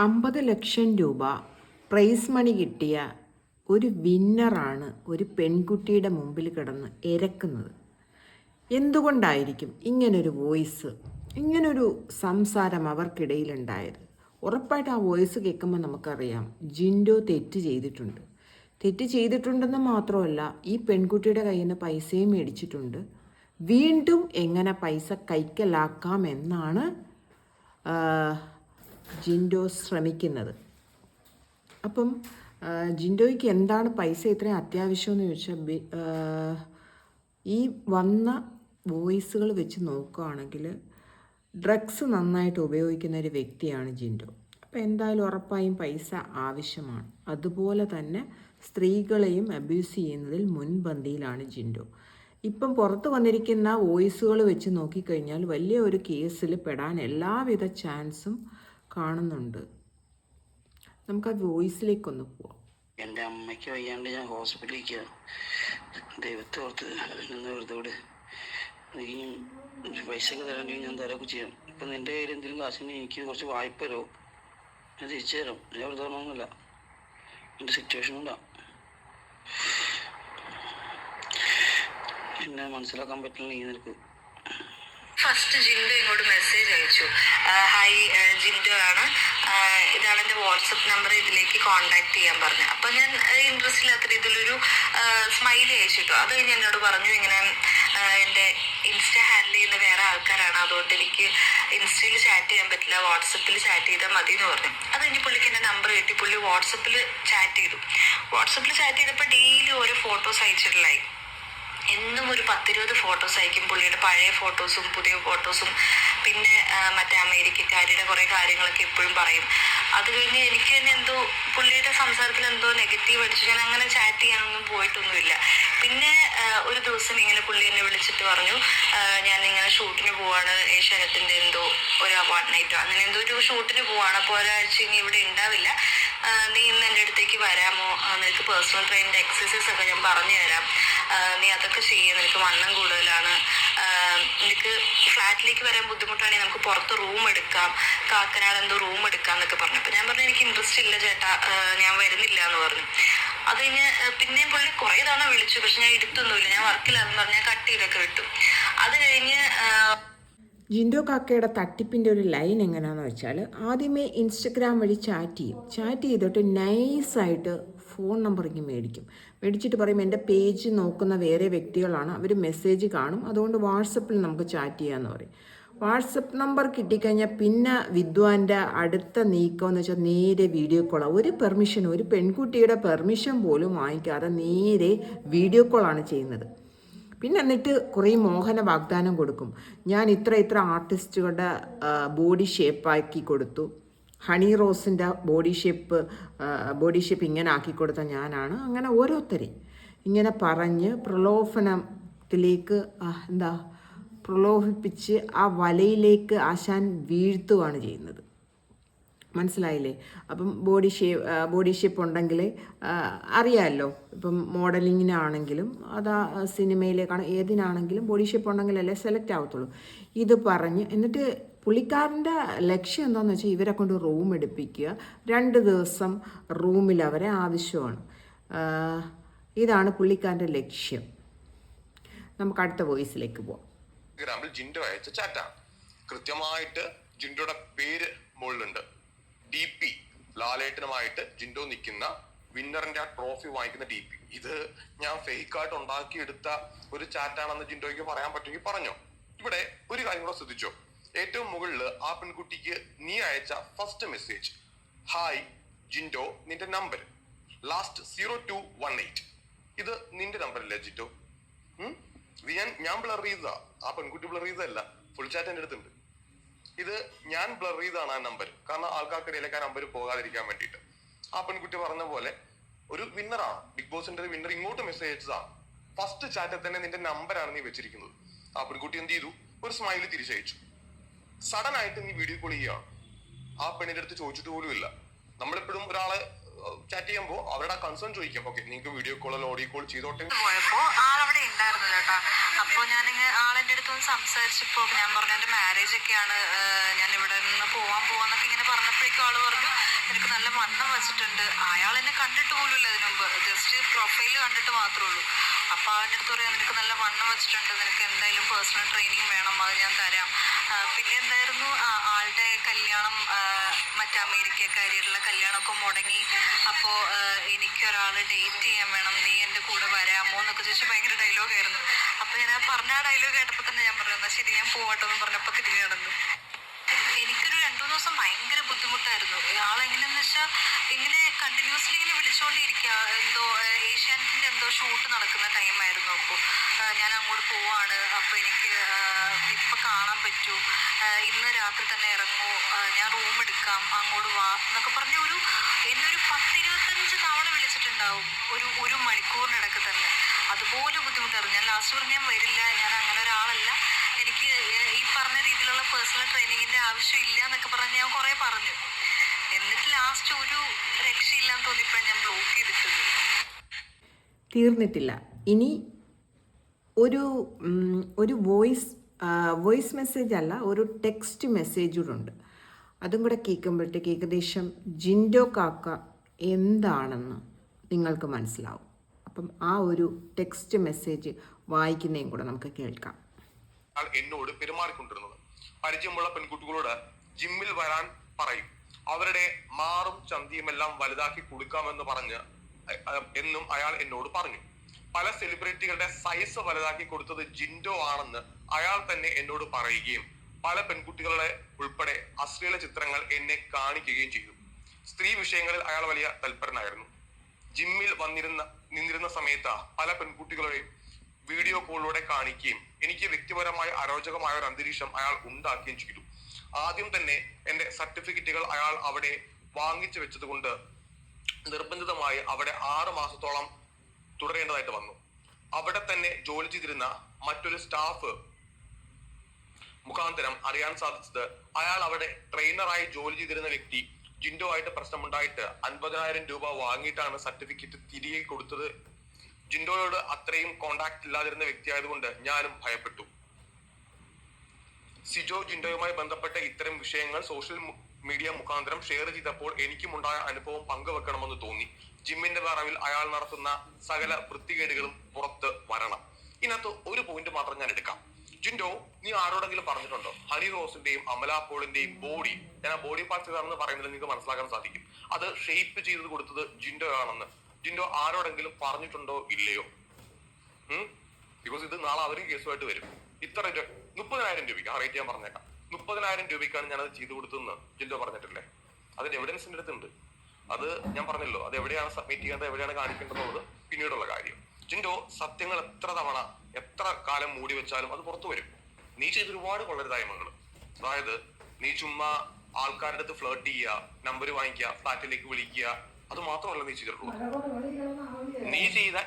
50 ലക്ഷം രൂപ prize money കിട്ടിയ ഒരു വിന്നറാണ് ഒരു പെൺകുട്ടിയുടെ മുമ്പിൽ കിടന്ന് എരക്കുന്നത്. എന്തുകൊണ്ടായിരിക്കും ഇങ്ങനൊരു വോയിസ്, ഇങ്ങനൊരു സംസാരം അവർക്കിടയിലുണ്ടായത്? ഉറപ്പായിട്ട് ആ വോയിസ് കേൾക്കുമ്പോൾ നമുക്കറിയാം ജിൻഡോ തെറ്റ് ചെയ്തിട്ടുണ്ട്. തെറ്റ് ചെയ്തിട്ടുണ്ടെന്ന് മാത്രമല്ല, ഈ പെൺകുട്ടിയുടെ കയ്യിൽ നിന്ന് പൈസയും മേടിച്ചിട്ടുണ്ട്. വീണ്ടും എങ്ങനെ പൈസ കൈക്കലാക്കാമെന്നാണ് ജിൻഡോ ശ്രമിക്കുന്നത്. അപ്പം ജിൻഡോയ്ക്ക് എന്താണ് പൈസ ഇത്രയും അത്യാവശ്യമെന്ന് ചോദിച്ചാൽ, ഈ വന്ന വോയിസുകൾ വെച്ച് നോക്കുകയാണെങ്കിൽ ഡ്രഗ്സ് നന്നായിട്ട് ഉപയോഗിക്കുന്ന ഒരു വ്യക്തിയാണ് ജിൻഡോ. അപ്പോൾ എന്തായാലും ഉറപ്പായും പൈസ ആവശ്യമാണ്. അതുപോലെ തന്നെ സ്ത്രീകളെയും അബ്യൂസ് ചെയ്യുന്നതിൽ മുൻപന്തിയിലാണ് ജിൻഡോ. ഇപ്പം പുറത്ത് വന്നിരിക്കുന്ന വോയിസുകൾ വെച്ച് നോക്കിക്കഴിഞ്ഞാൽ വലിയ ഒരു കേസിൽ പെടാൻ എല്ലാവിധ ചാൻസും കാണുന്നുണ്ട്. നമുക്ക് ആ വോയിസിലേക്കൊന്ന് പോവാം. എൻ്റെ അമ്മയ്ക്ക് വയ്യാണ്ട് ഞാൻ ഹോസ്പിറ്റലിലേക്ക് ദൈവത്തെ ഓർത്ത് നിന്ന് വെറുതെ വിട്. നീ പൈസ ഒക്കെ തരണ്ടെങ്കിൽ ഞാൻ തരൊക്കെ ചെയ്യാം. ഇപ്പം നിൻ്റെ കയ്യിൽ എന്തെങ്കിലും കാശുണ്ടെങ്കിൽ എനിക്ക് കുറച്ച് വായ്പ തരുമോ? ഞാൻ തിരിച്ചു തരാം. ഞാൻ വെറുതെ പറഞ്ഞൊന്നുമില്ല, എൻ്റെ സിറ്റുവേഷൻ കൊണ്ടാ. എന്നെ മനസ്സിലാക്കാൻ പറ്റില്ല നീ നിനക്ക്. ഫസ്റ്റ് ജിൻഡോ ഇങ്ങോട്ട് മെസ്സേജ് അയച്ചു. ഹായ്, ജിൻഡോ ആണ്, ഇതാണ് എൻ്റെ വാട്സപ്പ് നമ്പർ, ഇതിലേക്ക് കോൺടാക്ട് ചെയ്യാൻ പറഞ്ഞു. അപ്പം ഞാൻ ഇൻട്രസ്റ്റ് ഇല്ലാത്ത രീതിയിലൊരു സ്മൈലി അയച്ചിട്ടു. അത് കഴിഞ്ഞ് എന്നോട് പറഞ്ഞു, ഇങ്ങനെ എൻ്റെ ഇൻസ്റ്റ ഹാൻഡിൽ ചെയ്യുന്ന വേറെ ആൾക്കാരാണ്, അതുകൊണ്ട് എനിക്ക് ഇൻസ്റ്റയിൽ ചാറ്റ് ചെയ്യാൻ പറ്റില്ല, വാട്സപ്പിൽ ചാറ്റ് ചെയ്താൽ മതി എന്ന് പറഞ്ഞു. അത് കഴിഞ്ഞ് പുള്ളിക്ക് എൻ്റെ നമ്പർ കിട്ടി. പുള്ളി വാട്സപ്പിൽ ചാറ്റ് ചെയ്തു. വാട്സപ്പിൽ ചാറ്റ് ചെയ്തപ്പോൾ ഡെയിലി ഓരോ ഫോട്ടോസ് അയച്ചിട്ടില്ലായി. എന്നും ഒരു 10-20 ഫോട്ടോസ് അയക്കും. പുള്ളിയുടെ പഴയ ഫോട്ടോസും പുതിയ ഫോട്ടോസും, പിന്നെ മറ്റേ അമേരിക്കക്കാരുടെ കുറേ കാര്യങ്ങളൊക്കെ എപ്പോഴും പറയും. അത് കഴിഞ്ഞ് എനിക്ക് തന്നെ എന്തോ പുള്ളിയുടെ സംസാരത്തിൽ എന്തോ നെഗറ്റീവ് അടിച്ചു. ഞാൻ അങ്ങനെ ചാറ്റ് ചെയ്യാനൊന്നും പോയിട്ടൊന്നുമില്ല. പിന്നെ ഒരു ദിവസം ഇങ്ങനെ പുള്ളി എന്നെ വിളിച്ചിട്ട് പറഞ്ഞു, ഞാൻ ഇങ്ങനെ ഷൂട്ടിന് പോവാണ്, ഏഷ്യാനെറ്റിൻ്റെ എന്തോ ഒരു അവാർഡ് നൈറ്റോ അങ്ങനെ എന്തോ ഒരു ഷൂട്ടിന് പോവാണ്, അപ്പോൾ ഒരാഴ്ച ഇനി ഇവിടെ ഉണ്ടാവില്ല, നീ ഇന്ന് എൻ്റെ അടുത്തേക്ക് വരാമോ, നിനക്ക് പേഴ്സണൽ ട്രെയിനിൻ്റെ എക്സസൈസ് ഒക്കെ ഞാൻ പറഞ്ഞു തരാം, നീ അതൊക്കെ ചെയ്യുക, നിനക്ക് വണ്ണം കൂടുതലാണ്, നിനക്ക് ഫ്ലാറ്റിലേക്ക് വരാൻ ബുദ്ധിമുട്ടാണെങ്കിൽ നമുക്ക് പുറത്ത് റൂം എടുക്കാം, കാക്കനാട് എന്തോ റൂം എടുക്കാം എന്നൊക്കെ പറഞ്ഞു. അപ്പം ഞാൻ പറഞ്ഞു, എനിക്ക് ഇൻട്രസ്റ്റ് ഇല്ല ചേട്ടാ, ഞാൻ വരുന്നില്ല എന്ന് പറഞ്ഞു. അത് കഴിഞ്ഞ് പിന്നെയും പുള്ളി കുറേ തവണ വിളിച്ചു, പക്ഷെ ഞാൻ എടുത്തൊന്നുമില്ല, ഞാൻ വർക്കിലാണെന്ന് പറഞ്ഞ് ഞാൻ കട്ട് ചെയ്തൊക്കെ വിട്ടു. അത് കഴിഞ്ഞ് ജിൻഡോ കാക്കയുടെ തട്ടിപ്പിൻ്റെ ഒരു ലൈൻ എങ്ങനെയാണെന്ന് വെച്ചാൽ, ആദ്യമേ ഇൻസ്റ്റഗ്രാം വഴി ചാറ്റ് ചെയ്തിട്ട് നൈസായിട്ട് ഫോൺ നമ്പറിങ് മേടിച്ചിട്ട് പറയും എൻ്റെ പേജ് നോക്കുന്ന വേറെ വ്യക്തികളാണ്, അവർ മെസ്സേജ് കാണും, അതുകൊണ്ട് വാട്സപ്പിൽ നമുക്ക് ചാറ്റ് ചെയ്യാമെന്ന് പറയും. വാട്സപ്പ് നമ്പർ കിട്ടിക്കഴിഞ്ഞാൽ പിന്നെ വിദ്വാൻ്റെ അടുത്ത നീക്കം എന്ന് വെച്ചാൽ നേരെ വീഡിയോ കോളാണ്. ഒരു പെൺകുട്ടിയുടെ പെർമിഷൻ പോലും വാങ്ങിക്കാതെ നേരെ വീഡിയോ കോളാണ് ചെയ്യുന്നത്. പിന്നെ എന്നിട്ട് കുറേ മോഹന വാഗ്ദാനം കൊടുക്കും. ഞാൻ ഇത്ര ആർട്ടിസ്റ്റുകളുടെ ബോഡി ഷേപ്പാക്കി കൊടുത്തു, ഹണി റോസിൻ്റെ ബോഡി ഷേപ്പ് ഇങ്ങനെ ആക്കി കൊടുത്ത ഞാനാണ്, അങ്ങനെ ഓരോരുത്തരെ ഇങ്ങനെ പറഞ്ഞ് പ്രലോഭനത്തിലേക്ക് പ്രലോഭിപ്പിച്ച് ആ വലയിലേക്ക് ആശാൻ വീഴ്ത്തുകയാണ് ചെയ്യുന്നത്. മനസ്സിലായില്ലേ? അപ്പം ബോഡി ഷേപ്പ് ഉണ്ടെങ്കിൽ അറിയാമല്ലോ, ഇപ്പം മോഡലിങ്ങിനാണെങ്കിലും അതാ സിനിമയിലേക്കാണ് ഏതിനാണെങ്കിലും ബോഡി ഷേപ്പ് ഉണ്ടെങ്കിലല്ലേ സെലക്ട് ആവത്തുള്ളൂ. ഇത് പറഞ്ഞ് എന്നിട്ട് പുള്ളിക്കാരൻ്റെ ലക്ഷ്യം എന്താണെന്ന് വെച്ചാൽ ഇവരെ കൊണ്ട് റൂം എടുപ്പിക്കുക, 2 ദിവസം റൂമിൽ അവരെ ആവശ്യമാണ്. ഇതാണ് പുള്ളിക്കാരൻ്റെ ലക്ഷ്യം. നമുക്ക് അടുത്ത വോയിസിലേക്ക് പോവാം. ജിൻഡോ അയച്ച ചാറ്റാണ്. കൃത്യമായിട്ട് ജിൻഡോയുടെ പേര് മുകളിലുണ്ട്. DP ലാലേട്ടനുമായിട്ട് ജിൻഡോ നിൽക്കുന്ന വിന്നറിന്റെ ആ ട്രോഫി വാങ്ങിക്കുന്ന DP. ഇത് ഞാൻ ഫേക്കായിട്ട് ഉണ്ടാക്കിയെടുത്ത ഒരു ചാറ്റാണെന്ന് ജിൻഡോയ്ക്ക് പറയാൻ പറ്റുമെങ്കിൽ പറഞ്ഞോ. ഇവിടെ ഒരു കാര്യം കൂടെ ശ്രദ്ധിച്ചോ. ഏറ്റവും മുകളിൽ ആ പെൺകുട്ടിക്ക് നീ അയച്ച ഫസ്റ്റ് മെസ്സേജ്, ഹായ് ജിൻഡോ, നിന്റെ നമ്പർ ലാസ്റ്റ് 0218. ഇത് നിന്റെ നമ്പറല്ലേ ജിൻഡോ? ഞാൻ ബ്ലർ ചെയ്തതാ, ആ പെൺകുട്ടി ബ്ലർ ചെയ്തതല്ല, ഫുൾ ചാറ്റ് എൻ്റെ അടുത്തുണ്ട്. ഇത് ഞാൻ ബ്ലർ ചെയ്താണ് ആ നമ്പർ, കാരണം ആൾക്കാർക്കിടയിലേക്ക് ആ നമ്പർ പോകാതിരിക്കാൻ വേണ്ടിയിട്ട്. ആ പെൺകുട്ടി പറഞ്ഞ പോലെ ഒരു വിന്നറാണ്, ബിഗ് ബോസിന്റെ വിന്നർ ഇങ്ങോട്ട് മെസ്സേജ് അയച്ചതാണ്. ഫസ്റ്റ് ചാറ്റിൽ തന്നെ നിന്റെ നമ്പറാണ് നീ വെച്ചിരിക്കുന്നത്. ആ പെൺകുട്ടി എന്ത് ചെയ്തു? ഒരു സ്മൈല് തിരിച്ചയച്ചു. സഡൻ ആയിട്ട് നീ വീഡിയോ കോൾ ചെയ്യുകയാണ്. ആ പെണ്ണിന്റെ അടുത്ത് ചോദിച്ചിട്ട് പോലും ഇല്ല. നമ്മളെപ്പോഴും ഒരാളെ ചാറ്റ് ചെയ്യുമ്പോൾ അവരുടെ കൺസേൺ ചോദിക്കും. ഓക്കെ, നിങ്ങൾക്ക് വീഡിയോ കോൾ ഓഡിയോ കോൾ ചെയ്തോട്ടെ. പോയപ്പോ ആളവിടെ ഉണ്ടായിരുന്നു കേട്ടാ. അപ്പൊ ഞാനിങ്ങനെ ആളെന്റെ അടുത്ത് ഒന്ന് സംസാരിച്ചപ്പോ ഞാൻ പറഞ്ഞു എന്റെ മാരേജ് ഒക്കെയാണ്, ഞാൻ ഇവിടെ നിന്ന് പോവാന്നൊക്കെ ഇങ്ങനെ പറഞ്ഞപ്പോഴേക്കും ആള് പറഞ്ഞു എനിക്ക് നല്ല വണ്ണം വെച്ചിട്ടുണ്ട്. അയാൾ എന്നെ കണ്ടിട്ട് പോലുമില്ല ഇതിനു മുമ്പ്, ജസ്റ്റ് പ്രൊഫൈല് കണ്ടിട്ട് മാത്രമേ ഉള്ളൂ. അപ്പൊ അവൻ്റെ അടുത്ത് പറയാം നിനക്ക് നല്ല വണ്ണം വെച്ചിട്ടുണ്ട്, നിനക്ക് എന്തായാലും പേഴ്സണൽ ട്രെയിനിങ് വേണം, അത് ഞാൻ തരാം. പിന്നെ എന്തായിരുന്നു ആളുടെ കല്യാണം, മറ്റേ അമേരിക്കക്കാരിയുള്ള കല്യാണമൊക്കെ മുടങ്ങി. അപ്പോ എനിക്കൊരാള് ഡേറ്റ് ചെയ്യാൻ വേണം, നീ എന്റെ കൂടെ വരാമോ എന്നൊക്കെ ചോദിച്ചാൽ ഭയങ്കര ഡയലോഗായിരുന്നു. അപ്പൊ ഞാൻ പറഞ്ഞ ആ ഡയലോഗ് കേട്ടപ്പോ തന്നെ ഞാൻ പറഞ്ഞു എന്നാ ശരി ഞാൻ പോവട്ടോ എന്ന് പറഞ്ഞപ്പോ തിരിഞ്ഞു നടന്നു. എനിക്കൊരു 2-3 ദിവസം ഭയങ്കര ബുദ്ധിമുട്ടായിരുന്നു. ആളെങ്ങനെയാന്ന് വെച്ചാൽ ഇങ്ങനെ കണ്ടിന്യൂസ്ലി ഇങ്ങനെ വിളിച്ചോണ്ടിരിക്കുക. എന്തോ ഏഷ്യാനെറ്റിന്റെ എന്തോ ഷൂട്ട് നടക്കുന്ന ടൈമായിരുന്നു. അപ്പോൾ ഞാൻ അങ്ങോട്ട് പോവാണ്, അപ്പൊ എനിക്ക് ഇപ്പൊ കാണാൻ പറ്റൂ, ഇന്ന് രാത്രി തന്നെ ഇറങ്ങൂ, ഞാൻ റൂം എടുക്കാം, അങ്ങോട്ട് വാ എന്നൊക്കെ പറഞ്ഞ എന്നെ ഒരു 10-25 തവണ വിളിച്ചിട്ടുണ്ടാവും ഒരു മണിക്കൂറിനിടക്ക് തന്നെ. അതുപോലെ ബുദ്ധിമുട്ടായിരുന്നു. ഞാൻ ലാസ്റ്റ് പറഞ്ഞു ഞാൻ വരില്ല, ഞാൻ അങ്ങനെ ഒരാളല്ല, എനിക്ക് ഈ പറഞ്ഞ രീതിയിലുള്ള പേഴ്സണൽ ട്രെയിനിങ്ങിന്റെ ആവശ്യമില്ല എന്നൊക്കെ പറഞ്ഞ് ഞാൻ കുറെ പറഞ്ഞു. എന്നിട്ട് ലാസ്റ്റ് ഒരു രക്ഷയില്ലാന്ന് തോന്നിയപ്പോഴാണ് ഞാൻ ബ്ലോക്ക് ചെയ്തിട്ടത്. തീർന്നിട്ടില്ല. ഇനി ഒരു വോയിസ് മെസ്സേജ് അല്ല, ഒരു ടെക്സ്റ്റ് മെസ്സേജ് കൂടെ ഉണ്ട്. അതും കൂടെ കേൾക്കുമ്പോഴത്തേക്ക് ഏകദേശം ജിൻഡോ കാക്ക എന്താണെന്ന് നിങ്ങൾക്ക് മനസ്സിലാവും. അപ്പം ആ ഒരു ടെക്സ്റ്റ് മെസ്സേജ് വായിക്കുന്നതും കൂടെ നമുക്ക് കേൾക്കാം. എന്നോട് പെരുമാറിക്കൊണ്ടിരുന്നത് പരിചയമുള്ള പെൺകുട്ടികളോട് ജിമ്മിൽ വരാൻ പറയും, അവരുടെ മാറും ചന്തിയുമെല്ലാം വലുതാക്കി കൊടുക്കാമെന്ന് പറഞ്ഞ് എന്നും അയാൾ എന്നോട് പറഞ്ഞു. പല സെലിബ്രിറ്റികളുടെ സൈസ് വലുതാക്കി കൊടുത്തത് ജിൻഡോ ആണെന്ന് അയാൾ തന്നെ എന്നോട് പറയുകയും പല പെൺകുട്ടികളുടെ ഉൾപ്പെടെ അശ്ലീല ചിത്രങ്ങൾ എന്നെ കാണിക്കുകയും ചെയ്തു. സ്ത്രീ വിഷയങ്ങളിൽ അയാൾ വലിയ തൽപരനായിരുന്നു. ജിമ്മിൽ നിന്നിരുന്ന സമയത്ത് പല പെൺകുട്ടികളെയും വീഡിയോ കോളിലൂടെ കാണിക്കുകയും എനിക്ക് വ്യക്തിപരമായ അരോചകമായ ഒരു അന്തരീക്ഷം അയാൾ ഉണ്ടാക്കുകയും ചെയ്തു. ആദ്യം തന്നെ എന്റെ സർട്ടിഫിക്കറ്റുകൾ അയാൾ അവിടെ വാങ്ങിച്ചു വെച്ചത് കൊണ്ട് നിർബന്ധിതമായി അവിടെ 6 മാസത്തോളം തുടരേണ്ടതായിട്ട് വന്നു. അവിടെ തന്നെ ജോലി ചെയ്തിരുന്ന മറ്റൊരു സ്റ്റാഫ് മുഖാന്തരം അറിയാൻ സാധിച്ചത് അയാൾ അവിടെ ട്രെയിനറായി ജോലി ചെയ്തിരുന്ന വ്യക്തി ജിൻഡോ ആയിട്ട് പ്രശ്നമുണ്ടായിട്ട് 50,000 രൂപ വാങ്ങിയിട്ടാണ് സർട്ടിഫിക്കറ്റ് തിരികെ കൊടുത്തത്. ജിൻഡോയോട് അത്രയും കോണ്ടാക്ട് ഇല്ലാതിരുന്ന വ്യക്തി ആയതുകൊണ്ട് ഞാനും ഭയപ്പെട്ടു. സിജോ ജിൻഡോയുമായി ബന്ധപ്പെട്ട ഇത്തരം വിഷയങ്ങൾ സോഷ്യൽ മീഡിയ മുഖാന്തരം ഷെയർ ചെയ്തപ്പോൾ എനിക്കും ഉണ്ടായ അനുഭവം പങ്കുവെക്കണമെന്ന് തോന്നി. ജിമ്മിന്റെ പറവിൽ അയാൾ നടത്തുന്ന സകല വൃത്തികേടുകളും പുറത്ത് വരണം. ഇതിനകത്ത് ഒരു പോയിന്റ് മാത്രം ഞാൻ എടുക്കാം. ജിൻഡോ, നീ ആരോടെങ്കിലും പറഞ്ഞിട്ടുണ്ടോ ഹണി റോസിന്റെയും അമല പോളിന്റെയും ബോഡി, ഞാൻ ആ ബോഡി പാർട്സ് ഏതാണെന്ന് പറയുന്നത് നിങ്ങൾക്ക് മനസ്സിലാക്കാൻ സാധിക്കും, അത് ഷേപ്പ് ചെയ്ത് കൊടുത്തത് ജിൻഡോ ആണെന്ന് ജിൻഡോ ആരോടെങ്കിലും പറഞ്ഞിട്ടുണ്ടോ ഇല്ലയോ? ബിക്കോസ് ഇത് നാളെ അവരും കേസുമായിട്ട് വരും. ഇത്ര 30,000 രൂപയ്ക്ക് ആ റേറ്റ് ഞാൻ പറഞ്ഞേക്കാം, 30,000 രൂപയ്ക്കാണ് ഞാനത് ചെയ്തു കൊടുത്തെന്ന് ജിൻഡോ പറഞ്ഞിട്ടില്ലേ? അതിന്റെ എവിഡൻസിന്റെ അടുത്തുണ്ട്. അത് ഞാൻ പറഞ്ഞല്ലോ, അത് എവിടെയാണ് സബ്മിറ്റ് ചെയ്യേണ്ടത്, എവിടെയാണ് കാണിക്കേണ്ടത് പിന്നീടുള്ള കാര്യം. ജിൻഡോ, സത്യങ്ങൾ എത്ര കാലം മൂടി വെച്ചാലും അത് പുറത്തു വരും. നീ ചെയ്ത ഒരുപാട് കൊള്ളരുതായ്മകൾ, അതായത് നീ ചുമ്മാ ആൾക്കാരുടെ അടുത്ത് ഫ്ലേർട്ട് ചെയ്യുക, നമ്പർ വാങ്ങിക്കുക, ഫ്ലാറ്റിലേക്ക് വിളിക്കുക, അത് മാത്രമല്ല നീ ചെയ്തിട്ടുള്ളൂ. നീ ചെയ്ത